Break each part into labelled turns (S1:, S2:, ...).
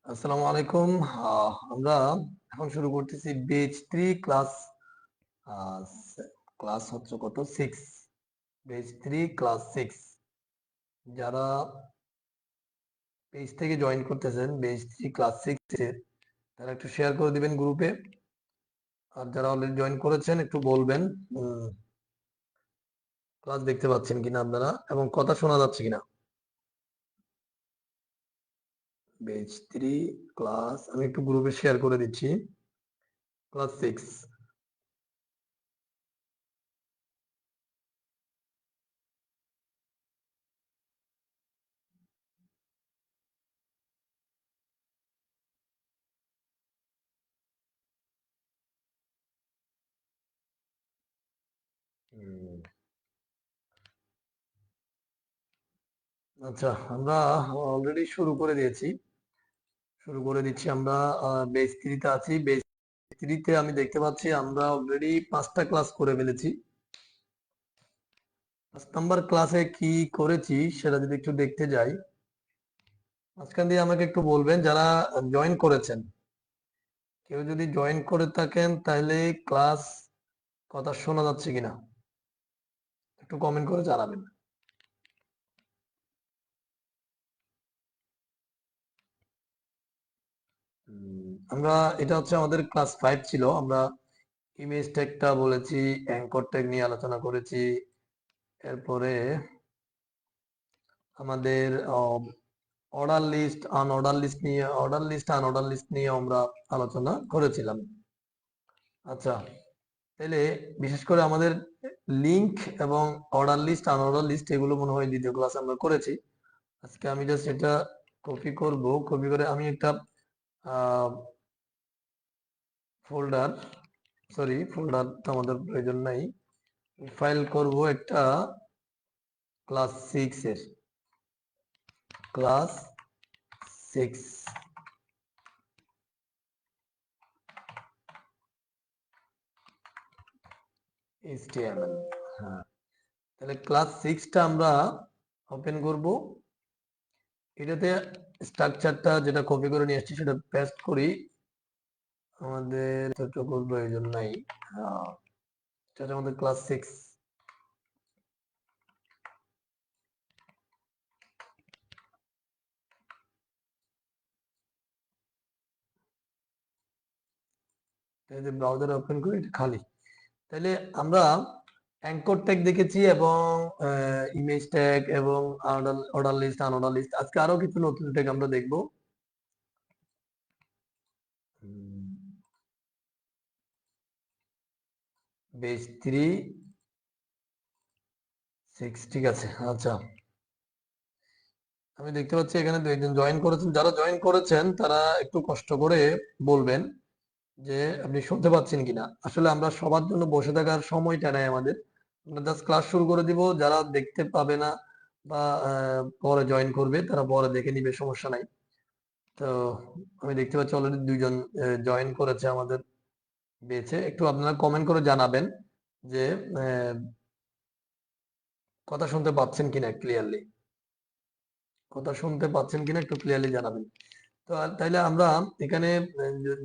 S1: আসসালামু আলাইকুম। আমরা এখন শুরু করতেছি বেজ 3 ক্লাস ক্লাস হচ্ছে কত 6, বেজ 3 ক্লাস 6। যারা পেজ থেকে জয়েন করতেছেন বেজ 3 ক্লাস 6 এর, তারা একটু শেয়ার করে দিবেন গ্রুপে। আর যারা অলরেডি জয়েন করেছেন একটু বলবেন ক্লাস দেখতে পাচ্ছেন কিনা আপনারা এবং কথা শোনা যাচ্ছে কিনা। বেজ 3 ক্লাস আমি একটু গ্রুপে শেয়ার করে দিচ্ছি, ক্লাস 6। আচ্ছা, আমরা অলরেডি শুরু করে দিচ্ছি। আমরা বেস 3 তে আছি। বেস 3 তে আমি দেখতে পাচ্ছি আমরা অলরেডি 5টা ক্লাস করে ফেলেছি। 5 নাম্বার ক্লাসে কি করেছি সেটা যদি একটু দেখতে যাই, মাঝখান দিয়ে আমাকে একটু বলবেন যারা জয়েন করেছেন। কেউ যদি জয়েন করে থাকেন তাহলে ক্লাস কথা শোনা যাচ্ছে কিনা একটু কমেন্ট করে জানাবেন। আমরা এটা হচ্ছে আমাদের ক্লাস 5 ছিল। আমরা ইমেজ ট্যাগটা বলেছি, অ্যাঙ্কর ট্যাগ নিয়ে আলোচনা করেছি। এরপরে আমাদের অর্ডার লিস্ট নিয়ে আমরা আলোচনা করেছিলাম। আচ্ছা, তাহলে বিশেষ করে আমাদের লিংক এবং অর্ডার লিস্ট আনঅর্ডার লিস্ট এগুলো মনে হয় দ্বিতীয় ক্লাসে আমরা করেছি। আজকে আমি জাস্ট এটা কপি করব, কপি করে আমি একটা ফোল্ডার, ফোল্ডার তো আমাদের প্রয়োজন নাই, ফাইল করব একটা ক্লাস 6 এর, ক্লাস 6 HTML। হ্যাঁ, তাহলে ক্লাস 6টা আমরা ওপেন করব। এটাতে স্ট্রাকচারটা যেটা কপি করে নিয়ে আসছি সেটা পেস্ট করি। আমাদের এতটুকুর প্রয়োজন নাই। এটা আমাদের ক্লাস 6। যে ব্রাউজার ওপেন করি এটা খালি। তাহলে আমরা অ্যাঙ্কর ট্যাগ দেখেছি এবং ইমেজ ট্যাগ এবং অর্ডার লিস্ট আনঅর্ডার লিস্ট। আজকে আরো কিছু নতুন ট্যাগ আমরা দেখব। বেজ 3 6 ঠিক আছে। আচ্ছা, আমি দেখতে পাচ্ছি এখানে দুইজন জয়েন করেছেন। যারা জয়েন করেছেন তারা একটু কষ্ট করে বলবেন যে আপনি শুনতে পাচ্ছেন কিনা। আসলে আমরা সবার জন্য বসে থাকার সময়টা নাই আমাদের। আমরা জাস্ট ক্লাস শুরু করে দিব। যারা দেখতে পাবে না বা পরে জয়েন করবে তারা পরে দেখে নিবে, সমস্যা নাই। তো আমি দেখতে পাচ্ছি অলরেডি দুইজন জয়েন করেছে আমাদের বেচে। একটু আপনারা কমেন্ট করে জানাবেন যে কথা শুনতে পাচ্ছেন কিনা ক্লিয়ারলি, কথা শুনতে পাচ্ছেন কিনা একটু ক্লিয়ারলি জানাবেন। তো তাইলে আমরা এখানে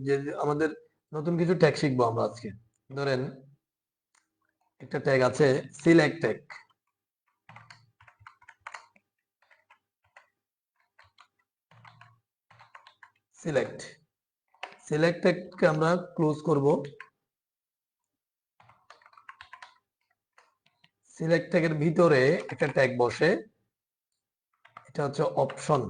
S1: যে আমাদের নতুন কিছু ট্যাগ শিখবো আমরা আজকে। ধরেন একটা ট্যাগ আছে সিলেক্ট ট্যাগ। সিলেক্ট সিলেক্ট ট্যাগকে আমরা ক্লোজ করব। সিলেক্ট ট্যাগের ভিতরে একটা ট্যাগ বসে, এটা হচ্ছে অপশন।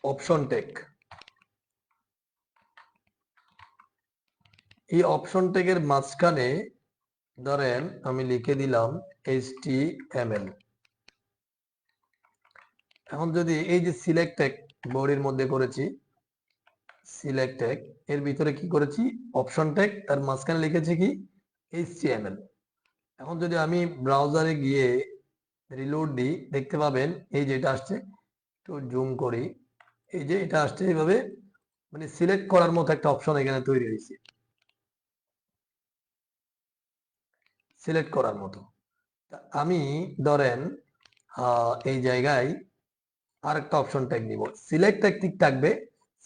S1: অপশন ট্যাগ, এই অপশন ট্যাগের মাঝখানে ধরেন আমি লিখে দিলাম HTML। এখন যদি এই যে সিলেক্ট ট্যাগ বডির মধ্যে করেছি, সিলেক্ট ট্যাগ এর ভিতরে কি করেছি অপশন ট্যাগ, তার মাঝখানে লিখেছি কি HTML। এখন যদি আমি ব্রাউজারে গিয়ে রিলোড দিই দেখতে পাবেন এই যে এটা আসছে, একটু জুম করি, এই যে এটা আসছে এইভাবে, মানে সিলেক্ট করার মতো একটা অপশন এখানে তৈরি হয়েছে। সিলেক্ট করার মতো। আমি ধরেন এই জায়গায় আরেকটা অপশন ট্যাগ নিব, সিলেক্ট ট্যাগ ঠিক থাকবে।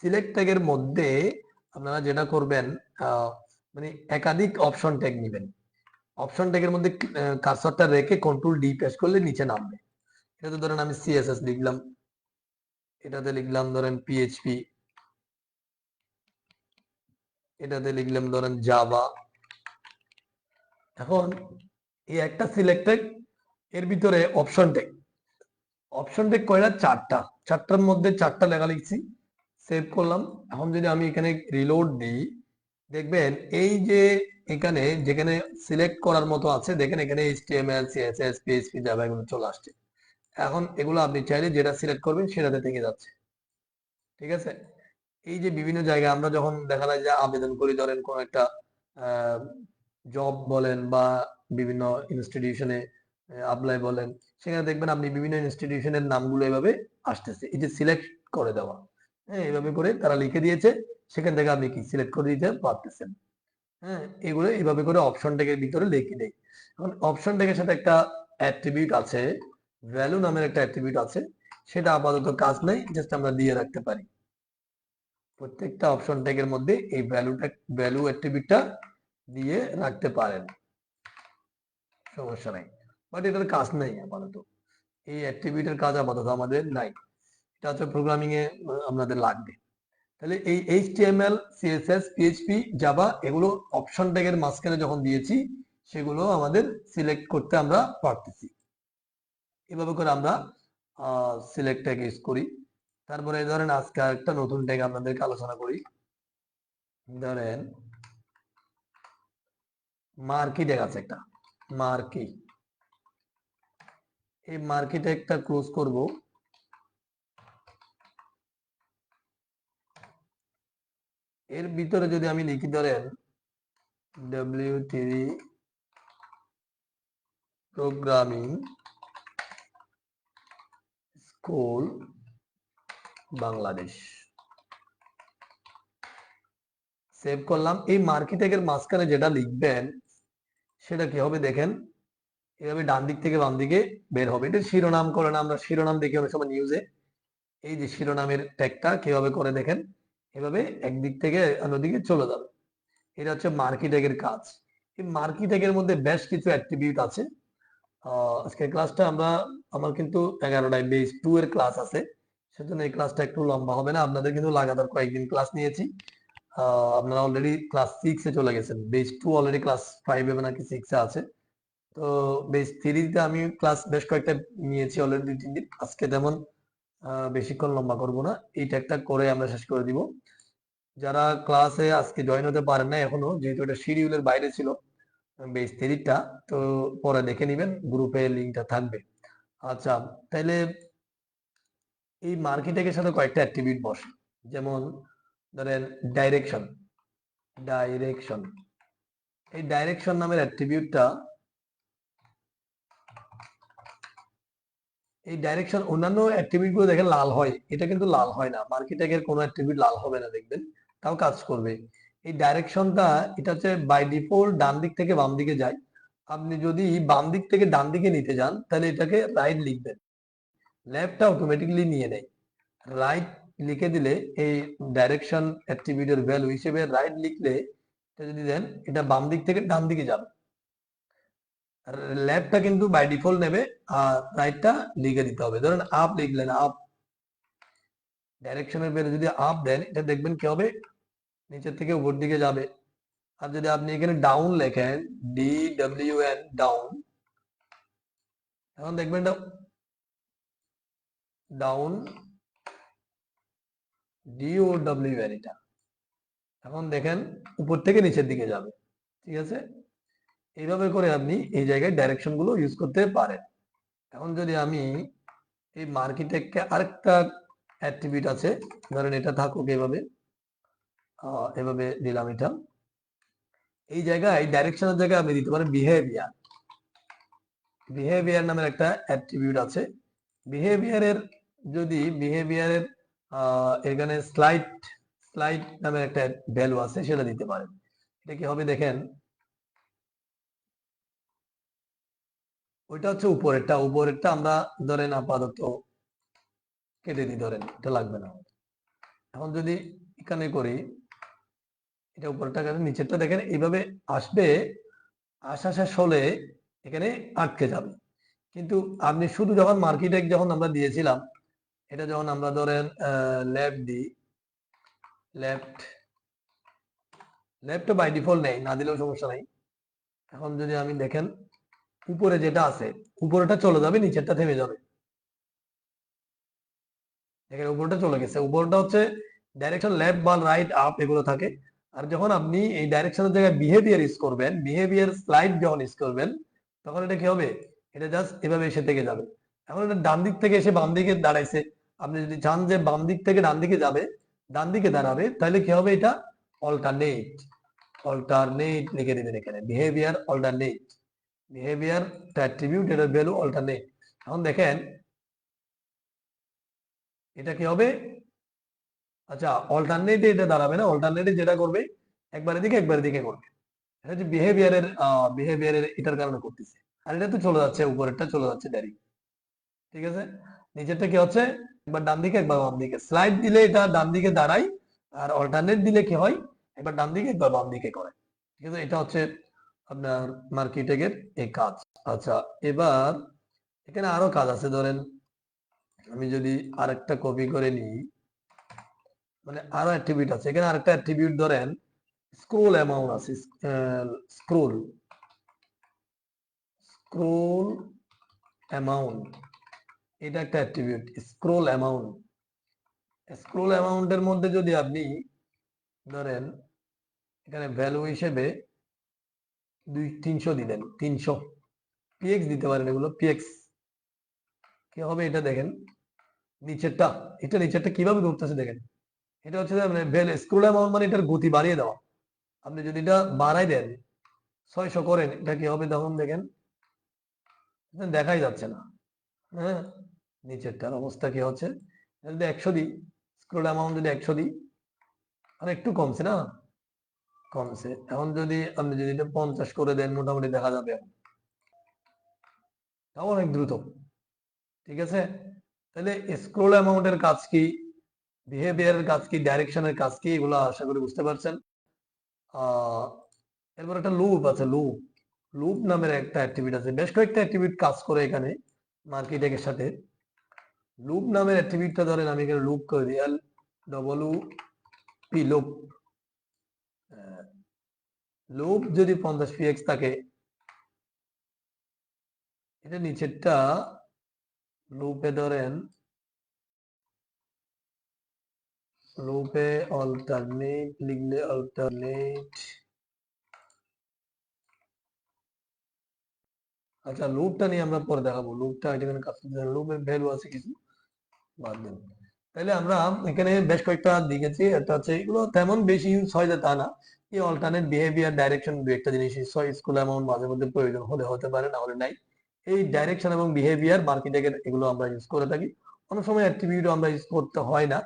S1: সিলেক্ট ট্যাগের মধ্যে আপনারা যেটা করবেন, মানে একাধিক অপশন ট্যাগ নেবেন। অপশন ট্যাগের মধ্যে কার্সরটা রেখে কন্ট্রোল ডি প্রেস করলে নিচে নামবে। এটাতে ধরেন আমি সিএসএস লিখলাম, এটাতে লিখলাম ধরেন পিএইচপি, এটাতে লিখলাম ধরেন জাভা। এখন এই একটা সিলেক্ট ট্যাগ, এর ভিতরে অপশন ট্যাগ, অপশন ট্যাগ কয়টা? চারটার মধ্যে চারটা লেখা লিখছি, সেভ করলাম। এখন যদি আমি এখানে রিলোড দিই, দেখবেন এই যে এখানে যেখানে সিলেক্ট করার মতো আছে, দেখেন এখানে এইচটিএমএল, সিএসএস, পিএইচপি, জাভা এগুলো চলে আসছে। এখন এগুলো আপনি চাইলে যেটা সিলেক্ট করবেন সেটাতে থেকে যাচ্ছে। ঠিক আছে? এই যে বিভিন্ন জায়গায় আমরা যখন দেখা যায় যে আবেদন করি, ধরেন কোন একটা জব বলেন বা বিভিন্ন ইনস্টিটিউশনে অ্যাপ্লাই বলেন, সেখানে দেখবেন আপনি বিভিন্ন ইনস্টিটিউশনের নামগুলো এভাবে আসতেছে, এই যে সিলেক্ট করে দেওয়া। হ্যাঁ, এভাবে করে তারা লিখে দিয়েছে, সেখান থেকে আপনি কি সিলেক্ট করে দিতে পারতেছেন। হ্যাঁ, এগুলো এইভাবে করে অপশন ট্যাগের ভিতরে লিখে দেয়। এখন অপশন ট্যাগের সাথে একটা অ্যাট্রিবিউট আছে, ভ্যালু নামের একটা অ্যাট্রিবিউট আছে, সেটা আপাতত কাজ নেই, জাস্ট আমরা দিয়ে রাখতে পারি। প্রত্যেকটা অপশন ট্যাগের মধ্যে এই ভ্যালু অ্যাট্রিবিউটটা দিয়ে রাখতে পারেন, সমস্যা নাই। বাট এটার কাজ নেই আপাতত, এই অ্যাট্রিবিউটের কাজ আপাতত আমাদের নাই। এটা হচ্ছে প্রোগ্রামিং এ আপনাদের লাগবে। তাহলে এই এইচটিএমএল, সিএসএস, পিএইচপি, জাভা এগুলো অপশন ট্যাগের মাঝখানে যখন দিয়েছি, সেগুলো আমাদের সিলেক্ট করতে আমরা পারতেছি। এভাবে করে আমরা সিলেক্ট ট্যাগ ইউজ করি। তারপরে ধরেন আজকে একটা নতুন ট্যাগ আপনাদেরকে আলোচনা করি। ধরেন মার্কি ট্যাগ আছে একটা, মার্কি। এই মার্কি ট্যাগটা ক্লোজ করব। এর ভিতরে যদি আমি লিখি ধরেন W3 programming school Bangladesh, save করলাম। এই মার্কি ট্যাগের মাঝখানে যেটা লিখবেন সেটা কি হবে দেখেন, এভাবে ডান দিক থেকে বাম দিকে বের হবে। এটা শিরোনাম করে না, আমরা শিরোনাম দেখি অনেক সময় নিউজে, এই যে শিরোনামের ট্যাগটা কিভাবে করে দেখেন, এভাবে একদিক থেকে অন্যদিকে চলে যাবে। এটা হচ্ছে মার্কি ট্যাগের কাজ। এই মার্কি ট্যাগের মধ্যে বেশ কিছু অ্যাট্রিবিউট আছে। আজকের ক্লাসটা আমার কিন্তু 11টায় বেস 2 এর ক্লাস আছে, সেজন্য এই ক্লাসটা একটু লম্বা হবে না। আপনাদের কিন্তু লাগাতার কয়েকদিন ক্লাস নিয়েছি। আপনারা অলরেডি ক্লাস 6 এ চলে গেছেন, বেস 2 অলরেডি ক্লাস 5 এ নাকি 6 এ আছে। তো বেস 3 তে আমি ক্লাস বেশ কয়েকটা নিয়েছি অলরেডি 2-3 দিন। আজকে তেমন বেশিক্ষণ লম্বা করব না, এইটা একটা করে আমরা শেষ করে দিব। যারা ক্লাসে আজকে জয়েন হতে পারেন না এখনো, যেহেতু এটা শিডিউলের বাইরে ছিল বেস 3টা, তো পরে দেখে নিবেন, গ্রুপে লিঙ্কটা থাকবে। আচ্ছা, তাইলে এই মার্কেটিংয়ের সাথে কয়েকটা অ্যাট্রিবিউট বসে, যেমন ধরেন ডাইরেকশন। ডাইরেকশন, এই ডাইরেকশন নামের অ্যাট্রিবিউটটা, এই ডাইরেকশন অন্যান্য অ্যাট্রিবিউট গুলো দেখেন লাল হয়, এটা কিন্তু লাল হয় না। মার্কেটিংয়ের কোনো অ্যাট্রিবিউট লাল হবে না দেখবেন, তাও কাজ করবে। এই ডাইরেকশনটা, এটা হচ্ছে বাই ডিফল্ট ডান দিক থেকে বাম দিকে যায়। আপনি যদি বাম দিক থেকে ডান দিকে নিতে যান, তাহলে এটাকে রাইট লিখবেন, লেফটটা অটোমেটিকলি নিয়ে নেয়। রাইট লিখে দিলে এই ডাইরেকশন অ্যাট্রিবিউটের ভ্যালু হিসেবে রাইট লিখলে, এটা যদি দেন, এটা বাম দিক থেকে ডান দিকে যাবে। আর লেফটটা কিন্তু বাই ডিফল্ট নেবে, আর রাইটটা লিখে দিতে হবে। ধরেন আপ লিখলেন, আপ, ডাইরেকশনের ভ্যালু যদি আপ দেন, এটা দেখবেন কি হবে, নিচের থেকে উপর দিকে যাবে। আর যদি আপনি এখানে ডাউন লেখেন, DWN ডাউন, এখন দেখবেন এটা ডাউন, DOWN, এটা এখন দেখেন উপর থেকে নিচের দিকে যাবে। ঠিক আছে? এইভাবে করে আপনি এই জায়গায় ডাইরেকশন গুলো ইউজ করতে পারেন। এখন যদি আমি এই মার্কেটেককে আরেকটা অ্যাট্রিবিউট আছে, ধরেন এটা থাকুক এভাবে, এভাবে দিলাম এটা। এই জায়গায় ডাইরেকশনের জায়গায় আপনি দিতে পারেন বিহেভিয়ার। বিহেভিয়ার নামের একটা অ্যাট্রিবিউট আছে। বিহেভিয়ারের, যদি বিহেভিয়ারের এখানে স্লাইড, স্লাইড নামের একটা ভ্যালু আছে, সেটা দিতে পারেন। এটা কি হবে দেখেন, ওইটা হচ্ছে উপরেরটা আমরা ধরেন আপাতত কেটে দিই, ধরেন এটা লাগবে না। এখন যদি এখানে করি, এটা উপরেরটা কেটে নিচেরটা দেখেন এইভাবে আসবে, আসা শেষ হলে এখানে আটকে যাবে। কিন্তু আপনি শুধু যখন মার্কেটে যখন আমরা দিয়েছিলাম, এটা যখন আমরা ধরেন লেফট দিই, লেফট লেফট বাই ডিফল্ট নেই, না দিলেও সমস্যা নাই। এখন যদি আমি দেখেন উপরে যেটা আছে, উপরেটা চলে যাবে, নিচেরটা থেমে যাবে। দেখেন উপরটা চলে গেছে। উপরটা হচ্ছে ডাইরেকশন লেফট বা রাইট আপ এগুলো থাকে। আর যখন আপনি এই ডাইরেকশনের জায়গায় বিহেভিয়ার ইউজ করবেন, বিহেভিয়ার স্লাইড যখন ইউজ করবেন, তখন এটা কি হবে? এটা জাস্ট এভাবে এসে থেকে যাবে। এখন এটা ডান দিক থেকে এসে বাম দিকে দাঁড়াইছে। আপনি যদি চান যে বাম দিক থেকে ডান দিকে যাবে, ডান দিকে দাঁড়াবে, তাহলে কি হবে? এটা অল্টারনেট, অল্টারনেট লিখে দিবেন এখানে, বিহেভিয়ার অল্টারনেট, বিহেভিয়ার অ্যাট্রিবিউট এর ভ্যালু অল্টারনেট। এখন দেখেন এটা কি হবে? আচ্ছা, অল্টারনেটে এটা দাঁড়াবে না, অল্টারনেটে যেটা করবে একবার এদিকে একবার এদিকে করবে। এটা হচ্ছে বিহেভিয়ারের এটার কারণে করতেছে। আর এটা তো চলে যাচ্ছে, উপরেরটা চলে যাচ্ছে ডাইরেক্ট। ঠিক আছে, নিচেরটা কি হচ্ছে? একবার ডান দিকে একবার বাম দিকে। স্লাইড দিলে এটা ডান দিকে দাঁড়ায়, আর অল্টারনেট দিলে কি হয়? একবার ডান দিকে একবার বাম দিকে করে। ঠিক আছে, এটা হচ্ছে আপনার মার্কেটিং এর এই কাজ। আচ্ছা, এবার এখানে আরো কাজ আছে। ধরেন আমি যদি আরেকটা কপি করে নিই, মানে আরো অ্যাট্রিবিউট আছে এখানে। আরেকটা অ্যাট্রিবিউট ধরেন স্ক্রোল অ্যামাউন্ট আছে, স্ক্রোল স্ক্রোল অ্যামাউন্ট, এটা একটা অ্যাট্রিবিউট। স্ক্রোল অ্যামাউন্ট, স্ক্রোল অ্যামাউন্টের মধ্যে যদি আপনি ধরেন এখানে ভ্যালু হিসেবে 300 দিলেন, 300 পিএক্স দিতে পারেন। এগুলো পিএক্স কি হবে? এটা দেখেন নিচেরটা, এটা নিচেরটা কিভাবে ঘুরতেছে দেখেন। এটা হচ্ছে মানে স্ক্রোল অ্যামাউন্ট, মানে এটার গতি বাড়িয়ে দেওয়া। আপনি যদি এটা বাড়াই দেন, 600 করেন, এটা কি হবে তখন দেখেন? দেখাই যাচ্ছে না। হ্যাঁ, নিচেরটার অবস্থা কি হচ্ছে? যদি 100 দিই, স্ক্রোল অ্যামাউন্ট যদি 100 দিই, আর একটু কমছে না? কমছে। এখন যদি আপনি যদি এটা 50 করে দেন, মোটামুটি দেখা যাবে তাও অনেক দ্রুত। ঠিক আছে, তাহলে স্ক্রোল অ্যামাউন্টের কাজ কি, বিহেভিয়ারের কাজ কি, ডাইরেকশনের কাজ কি, এগুলো আশা করি বুঝতে পারছেন। এরপর একটা লুপ আছে, লুপ লুপ নামের একটা অ্যাট্রিবিউট আছে। বেশ কয়েকটা অ্যাট্রিবিউট কাজ করে এখানে মার্কেটিং এর সাথে। লুপ নামের অ্যাট্রিবিউটটা ধরেন আমি এখানে লুপ করে দিই, L W P, loop. Loop যদি 50 পিএক্স থাকে, এটা নিচেরটা লুপে ধরেন, লুপে অল্টারনেট লিখলে অল্টারনেট। আচ্ছা, লুপটা নিয়ে আমরা পরে দেখাবো। লুপটা এখানে কাজ করতে, লুপের ভ্যালু আছে কিছু, বাদ দেন। তাহলে আমরা এখানে বেশ কয়েকটা দেখেছি। একটা হচ্ছে এগুলো তেমন বেশি ইউজ হয় যে তা না, এই অল্টারনেট, বিহেভিয়ার, ডাইরেকশন দু একটা জিনিস ইউজ হয়। স্কুল অ্যামাউন্ট মাঝে মধ্যে প্রয়োজন হলে হতে পারে, না হলে নাই। এই ডাইরেকশন এবং বিহেভিয়ার মার্কেটিং এর এগুলো আমরা ইউজ করে থাকি। অনেক সময় অ্যাট্রিবিউট আমরা ইউজ করতে হয় না,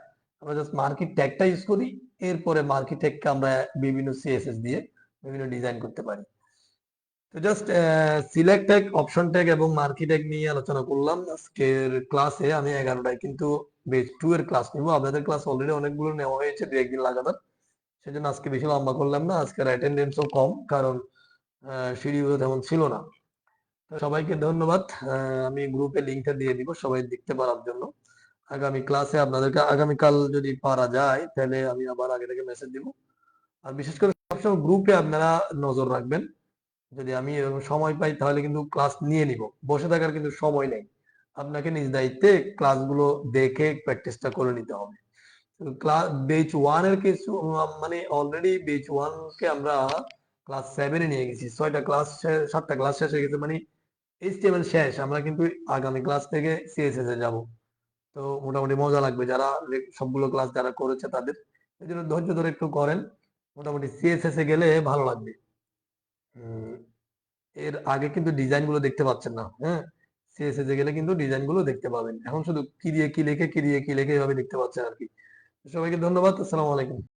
S1: আমরা জাস্ট মার্কেট ট্যাগটা ইউজ করি। এরপরে মার্কেট ট্যাগকে আমরা বিভিন্ন সিএসএস দিয়ে বিভিন্ন ডিজাইন করতে পারি। তো just select tag, option tag এবং মার্কি ট্যাগ নিয়ে আলোচনা করলাম আজকের ক্লাসে। আমি 11টায় কিন্তু বেজ 2 এর ক্লাস নিব। আপনাদের ক্লাস অলরেডি অনেকগুলো নেওয়া হয়েছে দু একদিন লাগাতার, সেজন্য আজকে বেশি লম্বা করলাম না। আজকের অ্যাটেন্ডেন্সও কম, কারণ শিডিউল তেমন ছিল না। তো সবাইকে ধন্যবাদ। আমি গ্রুপে লিঙ্কটা দিয়ে দিব সবাই দেখতে পারার জন্য। আগামী ক্লাসে আপনাদেরকে, আগামীকাল যদি পারা যায় তাহলে আমি আবার আগে থেকে মেসেজ দিব। আর বিশেষ করে সবসময় গ্রুপে আপনারা নজর রাখবেন। যদি আমি এরকম সময় পাই তাহলে কিন্তু ক্লাস নিয়ে নিব, বসে থাকার কিন্তু সময় নেই। আপনাকে নিজ দায়িত্বে ক্লাসগুলো দেখে প্র্যাকটিসটা করে নিতে হবে। ক্লাস বেচ 1 এর কিছু মানে অলরেডি বেচ 1 কে আমরা ক্লাস 7 এ নিয়ে গেছি। 6টা ক্লাস, 7টা ক্লাস শেষ হয়ে গেছে, মানে এইচটিএমএল শেষ। আমরা কিন্তু আগামী ক্লাস থেকে সিএসএস এ যাব। তো মোটামুটি মজা লাগবে যারা সবগুলো ক্লাস যারা করেছে তাদের। এই জন্য ধৈর্য ধরে একটু করেন, মোটামুটি সিএসএস এ গেলে ভালো লাগবে। উম, এর আগে কিন্তু ডিজাইন গুলো দেখতে পাচ্ছেন না। হ্যাঁ, সিএসএস এ গেলে কিন্তু ডিজাইন গুলো দেখতে পাবেন। এখন শুধু কি দিয়ে কি লিখে, কি দিয়ে কি লিখে এভাবে দেখতে পাচ্ছেন আর কি। সবাইকে ধন্যবাদ। আসসালামু আলাইকুম।